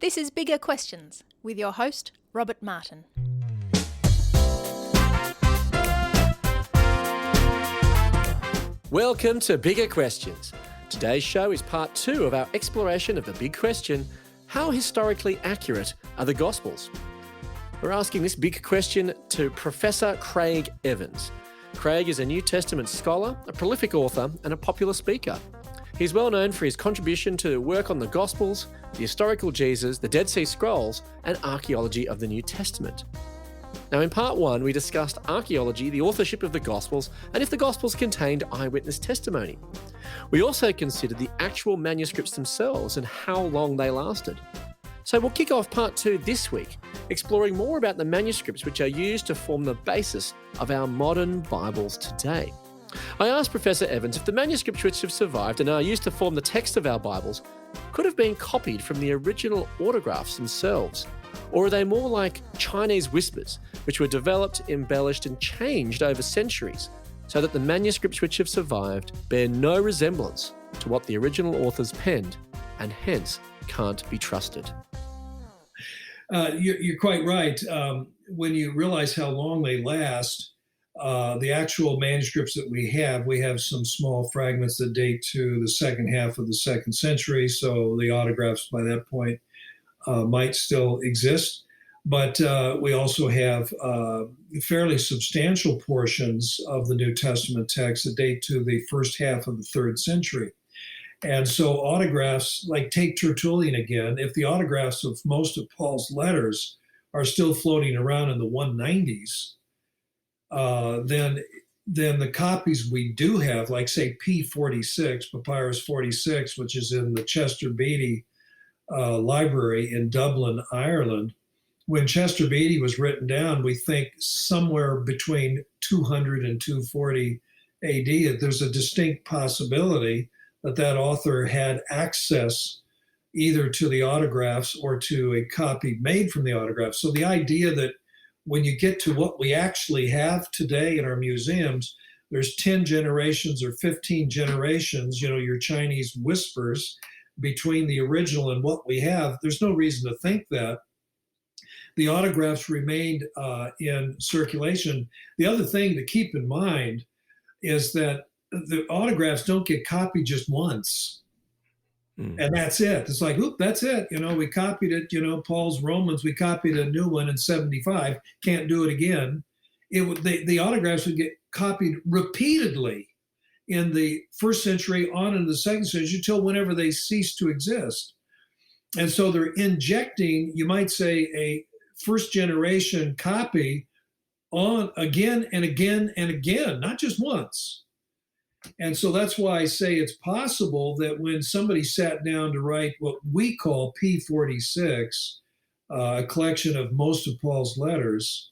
This is Bigger Questions with your host, Robert Martin. Welcome to Bigger Questions. Today's show is part 2 of our exploration of the big question, how historically accurate are the Gospels? We're asking this big question to Professor Craig Evans. Craig is a New Testament scholar, a prolific author, and a popular speaker. He's well known for his contribution to work on the Gospels, the historical Jesus, the Dead Sea Scrolls, and archaeology of the New Testament. Now, in part 1, we discussed archaeology, the authorship of the Gospels, and if the Gospels contained eyewitness testimony. We also considered the actual manuscripts themselves and how long they lasted. So we'll kick off part 2 this week, exploring more about the manuscripts which are used to form the basis of our modern Bibles today. I asked Professor Evans if the manuscripts which have survived and are used to form the text of our Bibles could have been copied from the original autographs themselves, or are they more like Chinese whispers, which were developed, embellished and changed over centuries, so that the manuscripts which have survived bear no resemblance to what the original authors penned, and hence can't be trusted. You're quite right. When you realize how long they last, the actual manuscripts that we have some small fragments that date to the second half of the 2nd century. So the autographs by that point might still exist. But we also have fairly substantial portions of the New Testament text that date to the first half of the 3rd century. And so autographs, like take Tertullian again, if the autographs of most of Paul's letters are still floating around in the 190s, then the copies we do have, like say P46, Papyrus 46, which is in the Chester Beatty Library in Dublin, Ireland. When Chester Beatty was written down, we think somewhere between 200 and 240 AD. There's a distinct possibility that author had access either to the autographs or to a copy made from the autographs. So the idea that when you get to what we actually have today in our museums, there's 10 generations or 15 generations, your Chinese whispers between the original and what we have, there's no reason to think that. The autographs remained in circulation. The other thing to keep in mind is that the autographs don't get copied just once. And that's it. It's like, oop, that's it. We copied it, Paul's Romans, we copied a new one in 75, can't do it again. The autographs would get copied repeatedly in the 1st century on into the 2nd century until whenever they cease to exist. And so they're injecting, you might say, a 1st generation copy on again and again and again, not just once. And so that's why I say it's possible that when somebody sat down to write what we call P46, a collection of most of Paul's letters,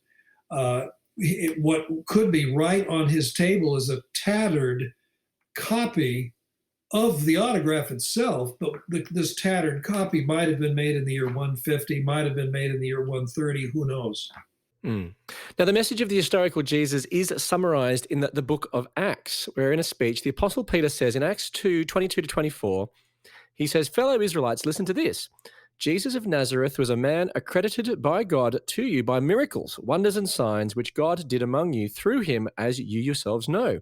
what could be right on his table is a tattered copy of the autograph itself, but this tattered copy might have been made in the year 150, might have been made in the year 130, who knows? Now, the message of the historical Jesus is summarized in the book of Acts, where in a speech, the Apostle Peter says in Acts 2:22-24, he says, "Fellow Israelites, listen to this. Jesus of Nazareth was a man accredited by God to you by miracles, wonders and signs, which God did among you through him, as you yourselves know.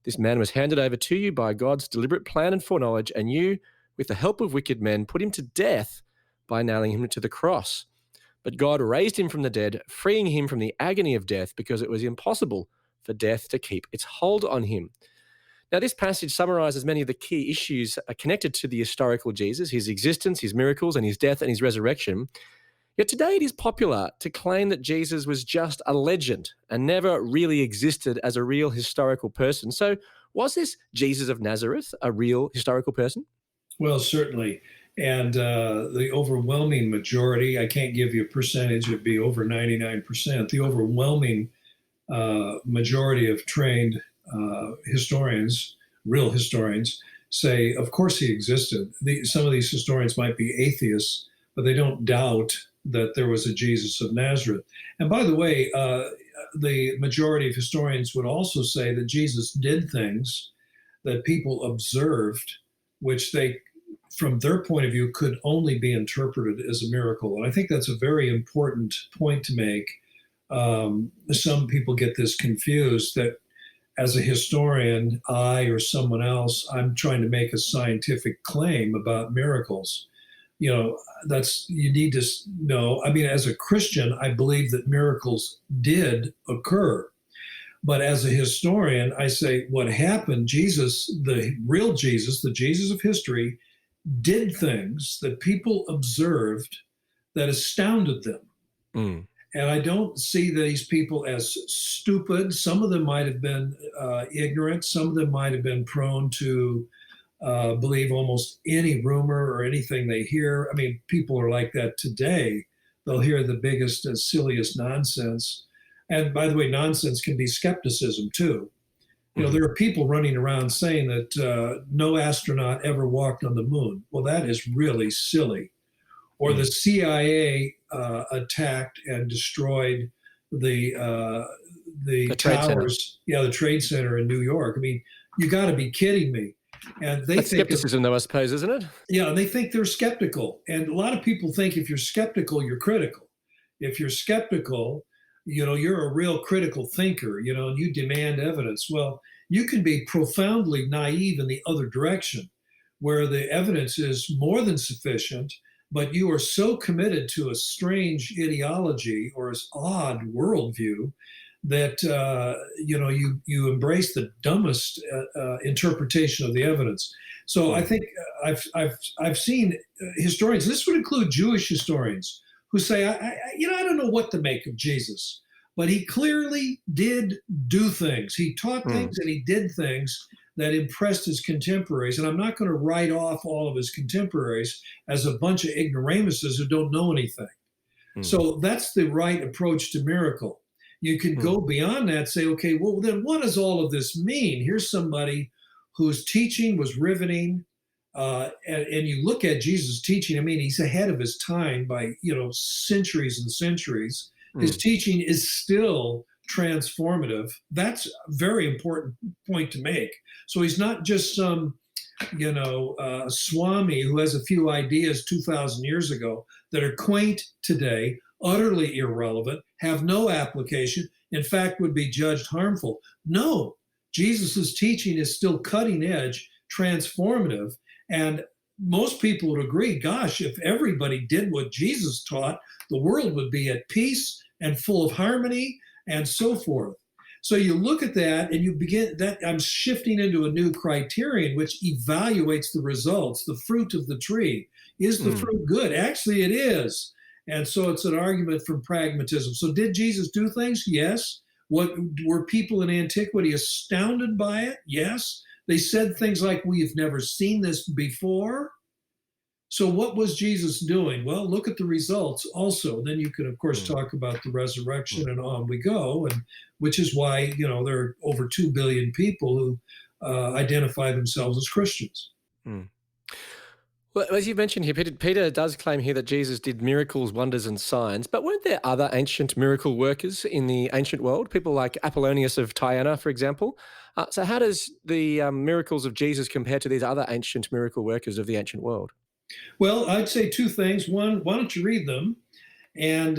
This man was handed over to you by God's deliberate plan and foreknowledge, and you, with the help of wicked men, put him to death by nailing him to the cross. But God raised him from the dead, freeing him from the agony of death, because it was impossible for death to keep its hold on him." Now, this passage summarizes many of the key issues connected to the historical Jesus, his existence, his miracles, and his death and his resurrection. Yet today it is popular to claim that Jesus was just a legend and never really existed as a real historical person. So was this Jesus of Nazareth a real historical person? Well, certainly. And the overwhelming majority, I can't give you a percentage, it'd be over 99%. The overwhelming majority of trained historians, real historians, say, of course he existed. Some of these historians might be atheists, but they don't doubt that there was a Jesus of Nazareth. And by the way, the majority of historians would also say that Jesus did things that people observed, which they from their point of view, could only be interpreted as a miracle. And I think that's a very important point to make. Some people get this confused that as a historian, I or someone else, I'm trying to make a scientific claim about miracles. You need to know. I mean, as a Christian, I believe that miracles did occur. But as a historian, I say what happened, Jesus, the real Jesus, the Jesus of history, did things that people observed that astounded them. Mm. And I don't see these people as stupid. Some of them might have been ignorant. Some of them might have been prone to believe almost any rumor or anything they hear. I mean, people are like that today. They'll hear the biggest and silliest nonsense. And by the way, nonsense can be skepticism too. There are people running around saying that no astronaut ever walked on the moon. Well, that is really silly. Or the CIA attacked and destroyed the towers. The Trade Center in New York. I mean, you got to be kidding me. And that's skepticism, though, I suppose, isn't it? Yeah, they think they're skeptical. And a lot of people think if you're skeptical, you're critical. If you're skeptical, you're a real critical thinker, and you demand evidence. Well, you can be profoundly naive in the other direction, where the evidence is more than sufficient, but you are so committed to a strange ideology or an odd worldview that you embrace the dumbest interpretation of the evidence. So I think I've seen historians. This would include Jewish historians who say, I don't know what to make of Jesus, but he clearly did do things. He taught things and he did things that impressed his contemporaries. And I'm not going to write off all of his contemporaries as a bunch of ignoramuses who don't know anything. So that's the right approach to miracle. You can go beyond that, say, okay, well, then what does all of this mean? Here's somebody whose teaching was riveting. And you look at Jesus' teaching, I mean, he's ahead of his time by, centuries and centuries. His teaching is still transformative. That's a very important point to make. So he's not just some, Swami who has a few ideas 2,000 years ago that are quaint today, utterly irrelevant, have no application, in fact, would be judged harmful. No, Jesus's teaching is still cutting edge, transformative. And most people would agree, gosh, if everybody did what Jesus taught, the world would be at peace and full of harmony and so forth. So you look at that and you begin that I'm shifting into a new criterion, which evaluates the results, the fruit of the tree. Is the fruit good? Actually, it is. And so it's an argument from pragmatism. So did Jesus do things? Yes. What were people in antiquity astounded by it? Yes. They said things like, we've never seen this before. So what was Jesus doing? Well, look at the results also. Then you can, of course, talk about the resurrection and on we go, and which is why, there are over 2 billion people who identify themselves as Christians. Well, as you mentioned here, Peter does claim here that Jesus did miracles, wonders, and signs, but weren't there other ancient miracle workers in the ancient world? People like Apollonius of Tyana, for example. So how does the miracles of Jesus compare to these other ancient miracle workers of the ancient world? Well, I'd say two things. One, why don't you read them? And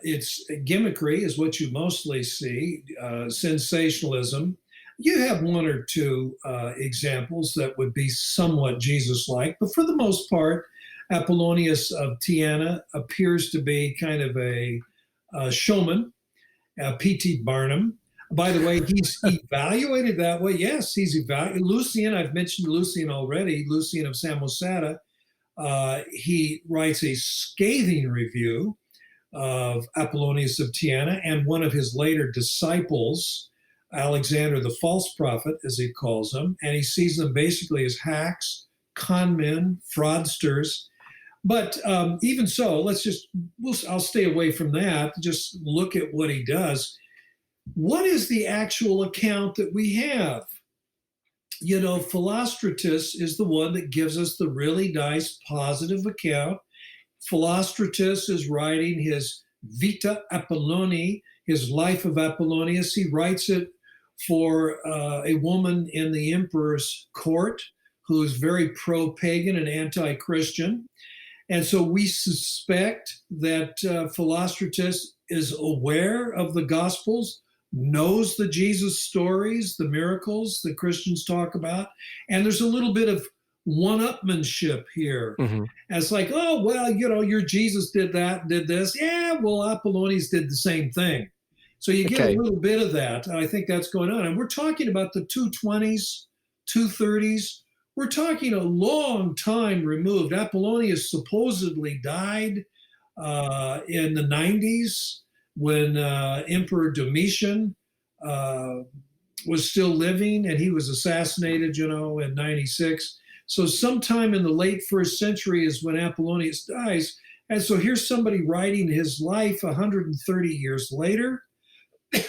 it's gimmickry is what you mostly see, sensationalism. You have one or two examples that would be somewhat Jesus-like, but for the most part, Apollonius of Tyana appears to be kind of a showman, P.T. Barnum. By the way, he's evaluated that way. Yes, he's evaluated. Lucian, I've mentioned Lucian already, Lucian of Samosata. He writes a scathing review of Apollonius of Tyana and one of his later disciples, Alexander the false prophet, as he calls them, and he sees them basically as hacks, con men, fraudsters. But even so, I'll stay away from that. Just look at what he does. What is the actual account that we have? Philostratus is the one that gives us the really nice positive account. Philostratus is writing his Vita Apolloni, his Life of Apollonius. He writes it for a woman in the emperor's court who's very pro-pagan and anti-Christian. And so we suspect that Philostratus is aware of the Gospels, knows the Jesus stories, the miracles that Christians talk about. And there's a little bit of one-upmanship here. Mm-hmm. As like, oh, well, your Jesus did that, did this. Yeah, well, Apollonius did the same thing. So you get a little bit of that. I think that's going on. And we're talking about the 220s, 230s. We're talking a long time removed. Apollonius supposedly died in the 90s when Emperor Domitian was still living, and he was assassinated, in 96. So sometime in the late first century is when Apollonius dies. And so here's somebody writing his life 130 years later.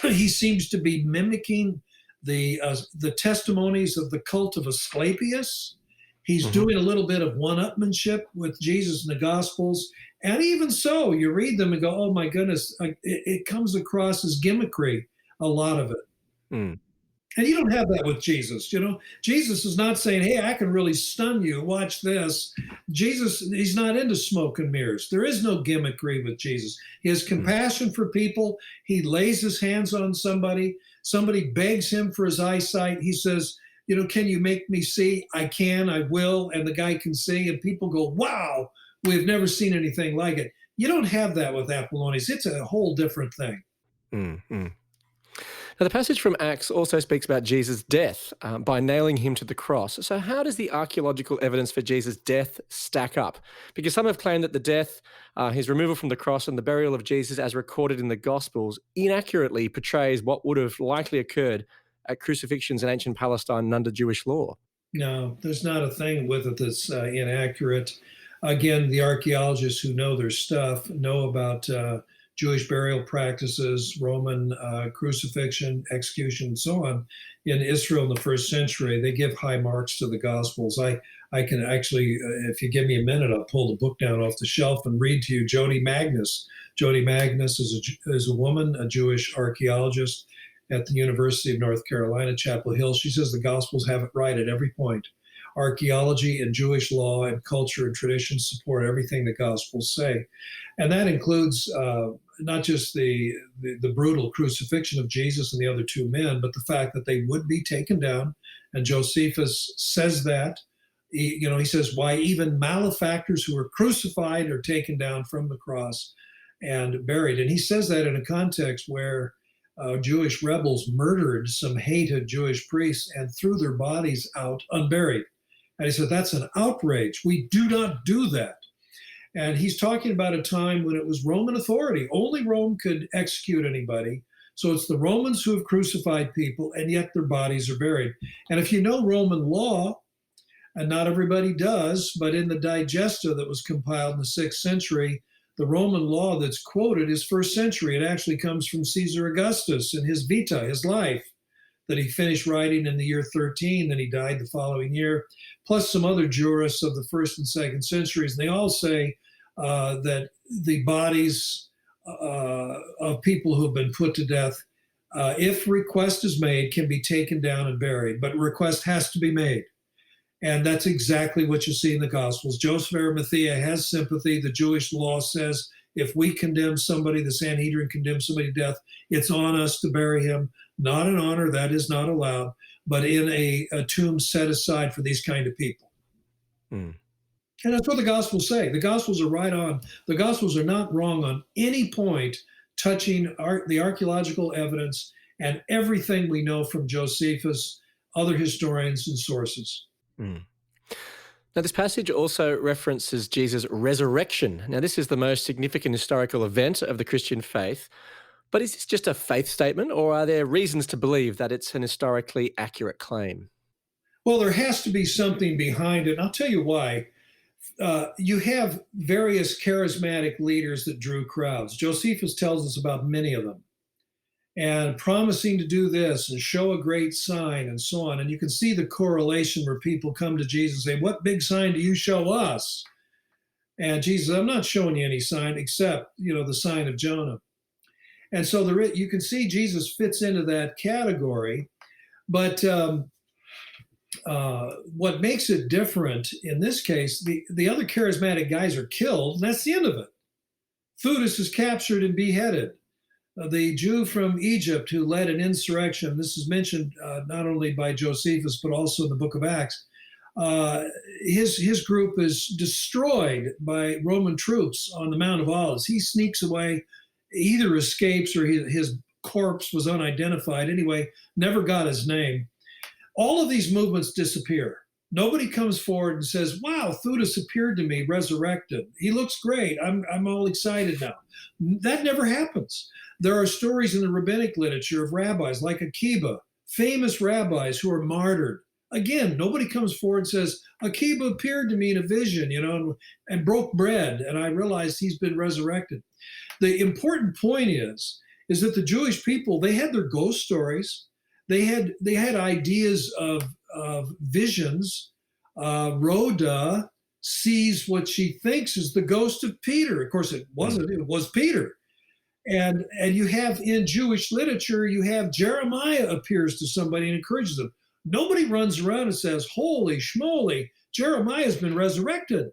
He seems to be mimicking the testimonies of the cult of Asclepius. He's doing a little bit of one-upmanship with Jesus in the Gospels. And even so, you read them and go, oh my goodness, it comes across as gimmickry, a lot of it. Mm. And you don't have that with Jesus. Jesus is not saying, hey, I can really stun you. Watch this. Jesus, he's not into smoke and mirrors. There is no gimmickry with Jesus. He has compassion for people. He lays his hands on somebody. Somebody begs him for his eyesight. He says, can you make me see? I can, I will. And the guy can see. And people go, wow, we've never seen anything like it. You don't have that with Apollonius. It's a whole different thing. Mm-hmm. Now, the passage from Acts also speaks about Jesus' death by nailing him to the cross. So how does the archaeological evidence for Jesus' death stack up? Because some have claimed that the death, his removal from the cross and the burial of Jesus as recorded in the Gospels inaccurately portrays what would have likely occurred at crucifixions in ancient Palestine and under Jewish law. No, there's not a thing with it that's inaccurate. Again, the archaeologists who know their stuff know about Jewish burial practices, Roman crucifixion, execution, and so on in Israel in the first century. They give high marks to the Gospels. I can actually, if you give me a minute, I'll pull the book down off the shelf and read to you Jody Magnus. Jody Magnus is a woman, a Jewish archaeologist at the University of North Carolina, Chapel Hill. She says the Gospels have it right at every point. Archaeology and Jewish law and culture and tradition support everything the Gospels say. And that includes not just the brutal crucifixion of Jesus and the other two men, but the fact that they would be taken down. And Josephus says that. He says, why even malefactors who are crucified are taken down from the cross and buried. And he says that in a context where Jewish rebels murdered some hated Jewish priests and threw their bodies out unburied. And he said, that's an outrage. We do not do that. And he's talking about a time when it was Roman authority. Only Rome could execute anybody. So it's the Romans who have crucified people, and yet their bodies are buried. And if you know Roman law, and not everybody does, but in the Digesta that was compiled in the 6th century, the Roman law that's quoted is 1st century. It actually comes from Caesar Augustus in his Vita, his life, that he finished writing in the year 13, then he died the following year, plus some other jurists of the 1st and 2nd centuries. And they all say that the bodies of people who have been put to death, if request is made, can be taken down and buried, but request has to be made. And that's exactly what you see in the Gospels. Joseph of Arimathea has sympathy. The Jewish law says if we condemn somebody, the Sanhedrin condemns somebody to death, it's on us to bury him. Not an honor, that is not allowed, but in a tomb set aside for these kind of people. And that's what the Gospels say. The Gospels are right on. The Gospels are not wrong on any point touching the archaeological evidence and everything we know from Josephus, other historians, and sources. Now, this passage also references Jesus' resurrection. Now, this is the most significant historical event of the Christian faith. But is this just a faith statement, or are there reasons to believe that it's an historically accurate claim? Well, there has to be something behind it. And I'll tell you why. You have various charismatic leaders that drew crowds. Josephus tells us about many of them, and promising to do this and show a great sign and so on. And you can see the correlation where people come to Jesus and say, what big sign do you show us? And Jesus, I'm not showing you any sign except, the sign of Jonah. And so you can see Jesus fits into that category. But What makes it different in this case, the other charismatic guys are killed, and that's the end of it. Theudas is captured and beheaded. The Jew from Egypt who led an insurrection, this is mentioned not only by Josephus, but also in the book of Acts, his group is destroyed by Roman troops on the Mount of Olives. He sneaks away, either escapes or his corpse was unidentified. Anyway, never got his name. All of these movements disappear. Nobody comes forward and says, wow, Theudas appeared to me resurrected. He looks great. I'm all excited now. That never happens. There are stories in the rabbinic literature of rabbis like Akiba, famous rabbis who are martyred. Again, nobody comes forward and says, Akiba appeared to me in a vision, and broke bread, and I realized he's been resurrected. The important point is that the Jewish people, they had their ghost stories. They had ideas of visions. Rhoda sees what she thinks is the ghost of Peter. Of course, it wasn't. It was Peter. And you have in Jewish literature, you have Jeremiah appears to somebody and encourages them. Nobody runs around and says, holy schmoly, Jeremiah's been resurrected.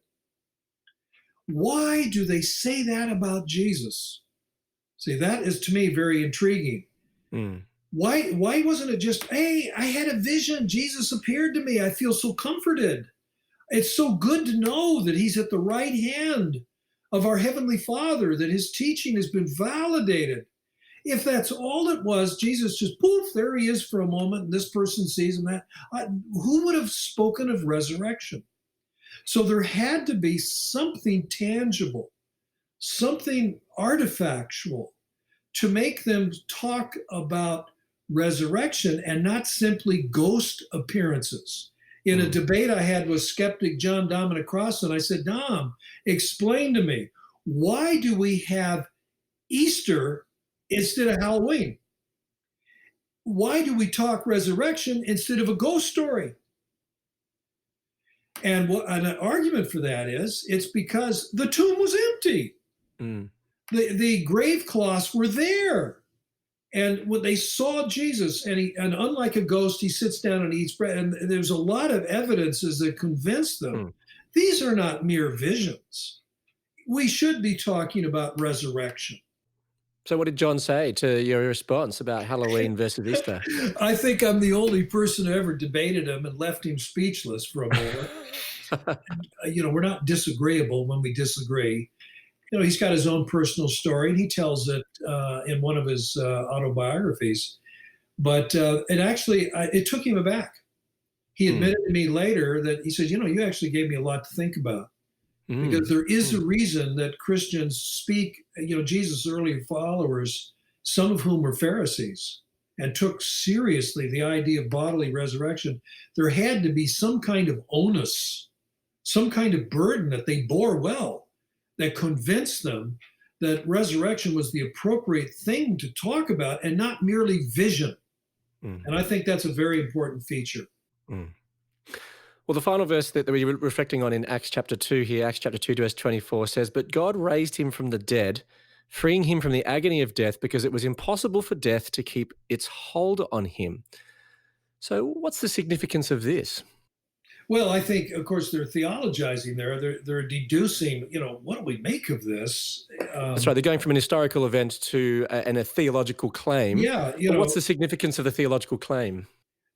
Why do they say that about Jesus? See, that is to me very intriguing. Why wasn't it just, hey, I had a vision, Jesus appeared to me, I feel so comforted. It's so good to know that he's at the right hand of our Heavenly Father, that his teaching has been validated. If that's all it was, Jesus just, poof, there he is for a moment, and this person sees him. Who would have spoken of resurrection? So there had to be something tangible, something artifactual to make them talk about resurrection and not simply ghost appearances. In a debate I had with skeptic John Dominic Crossan, I said, Dom, explain to me, why do we have Easter instead of Halloween? Why do we talk resurrection instead of a ghost story? And an argument for that is, it's because the tomb was empty. The grave cloths were there. And when they saw Jesus, and unlike a ghost, he sits down and eats bread. And there's a lot of evidences that convince them these are not mere visions. We should be talking about resurrection. So what did John say to your response about Halloween versus Easter? I think I'm the only person who ever debated him and left him speechless for a moment. We're not disagreeable when we disagree. He's got his own personal story, and he tells it in one of his autobiographies. But it took him aback. He admitted to me later that he said, you actually gave me a lot to think about. Because there is a reason that Christians speak, Jesus' early followers, some of whom were Pharisees, and took seriously the idea of bodily resurrection. There had to be some kind of onus, some kind of burden that they bore well, that convinced them that resurrection was the appropriate thing to talk about and not merely vision. And I think that's a very important feature. Well, the final verse that we were reflecting on in Acts chapter 2 here, Acts chapter 2, verse 24 says, "But God raised him from the dead, freeing him from the agony of death, because it was impossible for death to keep its hold on him." So what's the significance of this? Well, I think, of course, they're theologizing there. They're deducing, what do we make of this? That's right. They're going from an historical event to a theological claim. Yeah. What's the significance of the theological claim?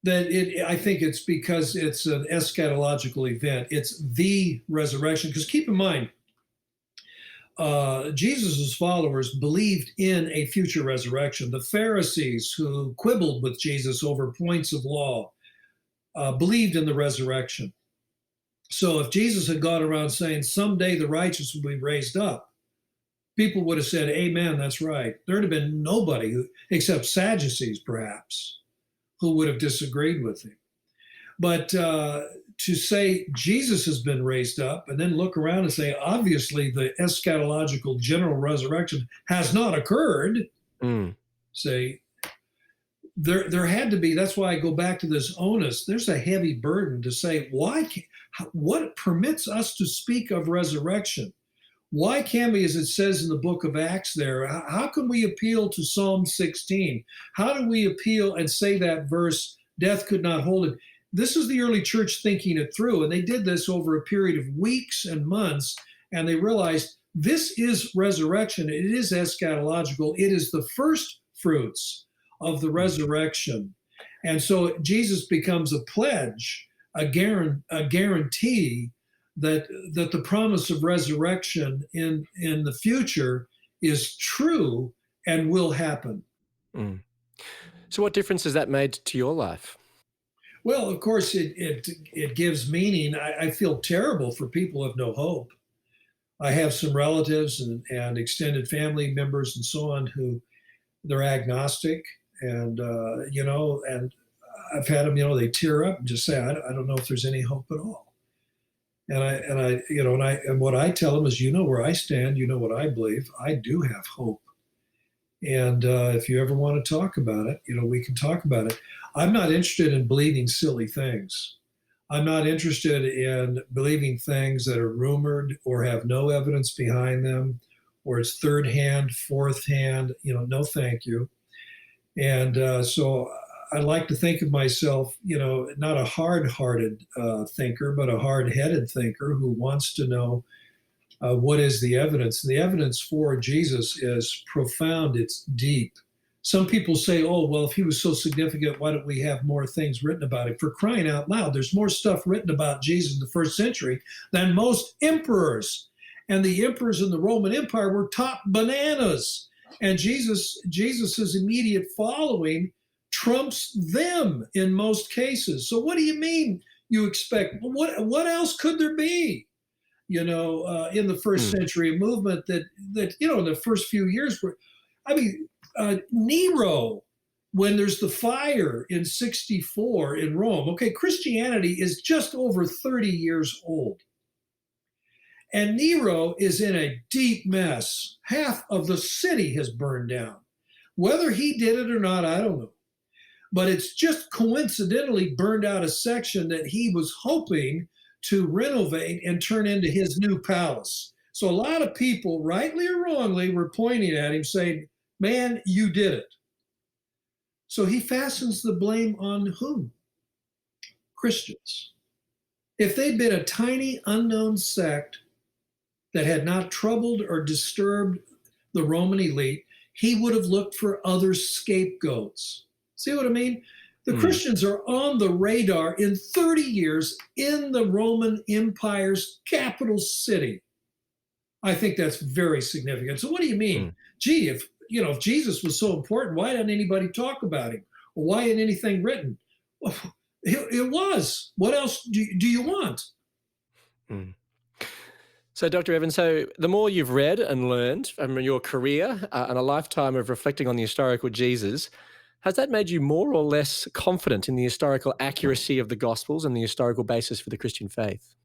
I think it's because it's an eschatological event. It's the resurrection. Because keep in mind, Jesus' followers believed in a future resurrection. The Pharisees, who quibbled with Jesus over points of law, believed in the resurrection. So if Jesus had gone around saying, someday the righteous will be raised up, people would have said, amen, that's right. There'd have been nobody, except Sadducees perhaps, who would have disagreed with him. But to say Jesus has been raised up and then look around and say, obviously the eschatological general resurrection has not occurred, say, there had to be, that's why I go back to this onus. There's a heavy burden to say, what permits us to speak of resurrection? Why can we, as it says in the book of Acts there, how can we appeal to Psalm 16? How do we appeal and say that verse, death could not hold him? this is the early church thinking it through. And they did this over a period of weeks and months. And they realized this is resurrection. It is eschatological. It is the first fruits of the resurrection. And so Jesus becomes a pledge, a guarantee that the promise of resurrection in the future is true and will happen. Mm. So what difference has that made to your life? Well, of course, it gives meaning. I feel terrible for people who have no hope. I have some relatives and extended family members and so on who they're agnostic, and and I've had them, they tear up and just say, I don't know if there's any hope at all. And what I tell them is, where I stand, what I believe. I do have hope. And if you ever want to talk about it, we can talk about it. I'm not interested in believing silly things. I'm not interested in believing things that are rumored or have no evidence behind them, or it's third hand, fourth hand. No, thank you. And so I like to think of myself, not a hard-hearted thinker, but a hard-headed thinker who wants to know what is the evidence. And the evidence for Jesus is profound. It's deep. Some people say, oh, well, if he was so significant, why don't we have more things written about him? For crying out loud, there's more stuff written about Jesus in the first century than most emperors. And the emperors in the Roman Empire were top bananas. And Jesus's immediate following trumps them in most cases. So what do you mean you expect? What else could there be? In the first century, a movement that in the first few years Nero, when there's the fire in 64 in Rome. Okay, Christianity is just over 30 years old. And Nero is in a deep mess. Half of the city has burned down. Whether he did it or not, I don't know. But it's just coincidentally burned out a section that he was hoping to renovate and turn into his new palace. So a lot of people, rightly or wrongly, were pointing at him saying, man, you did it. So he fastens the blame on whom? Christians. If they'd been a tiny unknown sect that had not troubled or disturbed the Roman elite, he would have looked for other scapegoats. See what I mean? The Christians are on the radar in 30 years in the Roman Empire's capital city. I think that's very significant. So what do you mean? Gee, if Jesus was so important, why didn't anybody talk about him? Or why isn't anything written? Well, it was. What else do you want? So, Dr. Evans, the more you've read and learned from your career and a lifetime of reflecting on the historical Jesus, has that made you more or less confident in the historical accuracy of the Gospels and the historical basis for the Christian faith?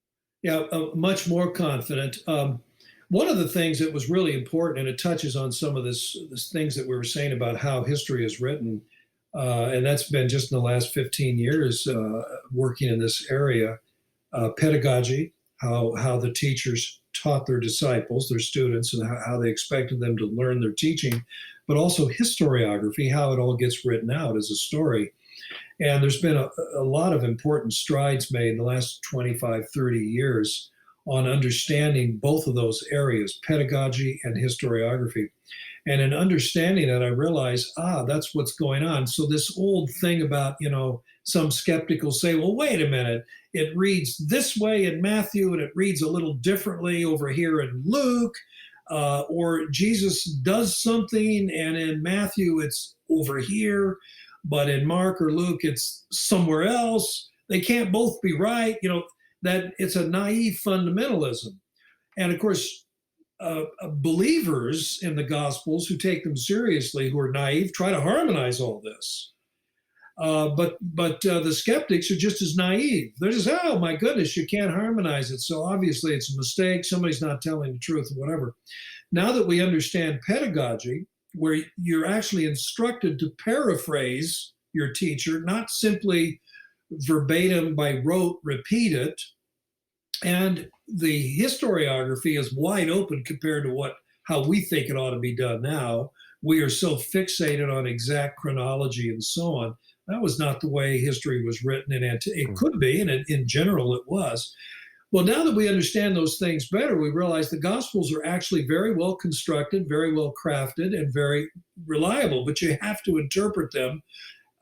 Yeah, much more confident. One of the things that was really important, and it touches on some of this things that we were saying about how history is written, and that's been just in the last 15 years working in this area, pedagogy, how the teachers taught their disciples, their students, and how they expected them to learn their teaching, but also historiography, how it all gets written out as a story. And there's been a lot of important strides made in the last 25, 30 years on understanding both of those areas, pedagogy and historiography. And in understanding it, I realized, that's what's going on. So this old thing about, some skeptics say, well, wait a minute, it reads this way in Matthew and it reads a little differently over here in Luke, or Jesus does something and in Matthew it's over here, but in Mark or Luke it's somewhere else. They can't both be right. That it's a naive fundamentalism. And of course, believers in the Gospels who take them seriously, who are naive, try to harmonize all this. But the skeptics are just as naive. They're just, oh my goodness, you can't harmonize it. So obviously it's a mistake. Somebody's not telling the truth or whatever. Now that we understand pedagogy, where you're actually instructed to paraphrase your teacher, not simply verbatim by rote repeat it, and the historiography is wide open compared to how we think it ought to be done now. We are so fixated on exact chronology and so on. That was not the way history was written, and it could be, and in general it was. Well, now that we understand those things better, we realize the Gospels are actually very well constructed, very well crafted, and very reliable, but you have to interpret them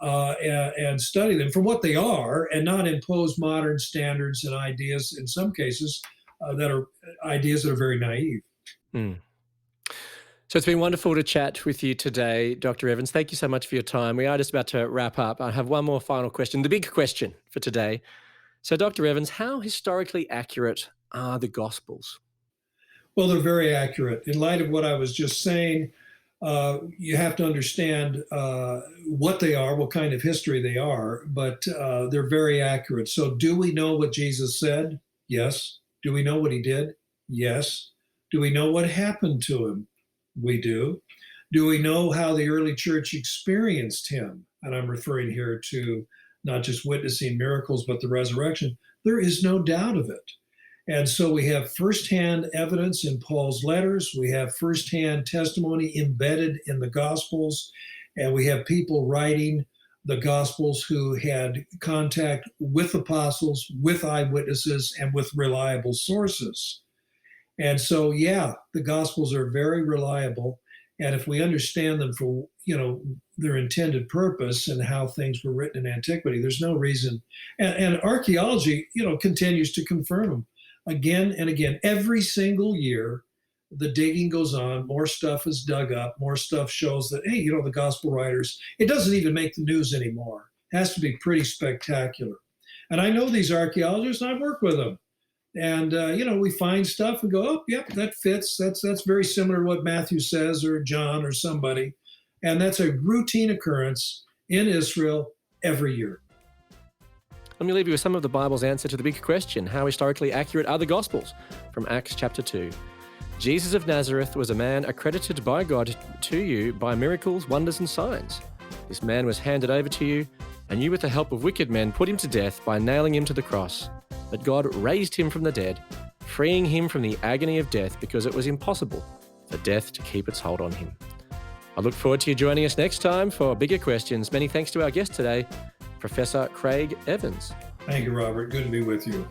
and study them for what they are and not impose modern standards and ideas in some cases that are ideas that are very naive. Mm. So it's been wonderful to chat with you today, Dr. Evans. Thank you so much for your time. We are just about to wrap up. I have one more final question, the big question for today. So, Dr. Evans, how historically accurate are the Gospels? Well, they're very accurate. In light of what I was just saying, you have to understand what they are, what kind of history they are, but they're very accurate. So do we know what Jesus said? Yes. Do we know what he did? Yes. Do we know what happened to him? We do. Do we know how the early church experienced him? And I'm referring here to not just witnessing miracles, but the resurrection. There is no doubt of it. And so we have firsthand evidence in Paul's letters. We have firsthand testimony embedded in the Gospels. And we have people writing the Gospels who had contact with apostles, with eyewitnesses, and with reliable sources. And so, yeah, the Gospels are very reliable. And if we understand them for, their intended purpose and how things were written in antiquity, there's no reason. And archaeology, continues to confirm them again and again. Every single year, the digging goes on, more stuff is dug up, more stuff shows that, hey, the gospel writers, it doesn't even make the news anymore. It has to be pretty spectacular. And I know these archaeologists, and I've worked with them. And, we find stuff and go, oh, yep, that fits. That's very similar to what Matthew says or John or somebody. And that's a routine occurrence in Israel every year. Let me leave you with some of the Bible's answer to the big question, how historically accurate are the Gospels? From Acts chapter 2. Jesus of Nazareth was a man accredited by God to you by miracles, wonders, and signs. This man was handed over to you, and you with the help of wicked men put him to death by nailing him to the cross. But God raised him from the dead, freeing him from the agony of death because it was impossible for death to keep its hold on him. I look forward to you joining us next time for bigger questions. Many thanks to our guest today, Professor Craig Evans. Thank you, Robert. Good to be with you.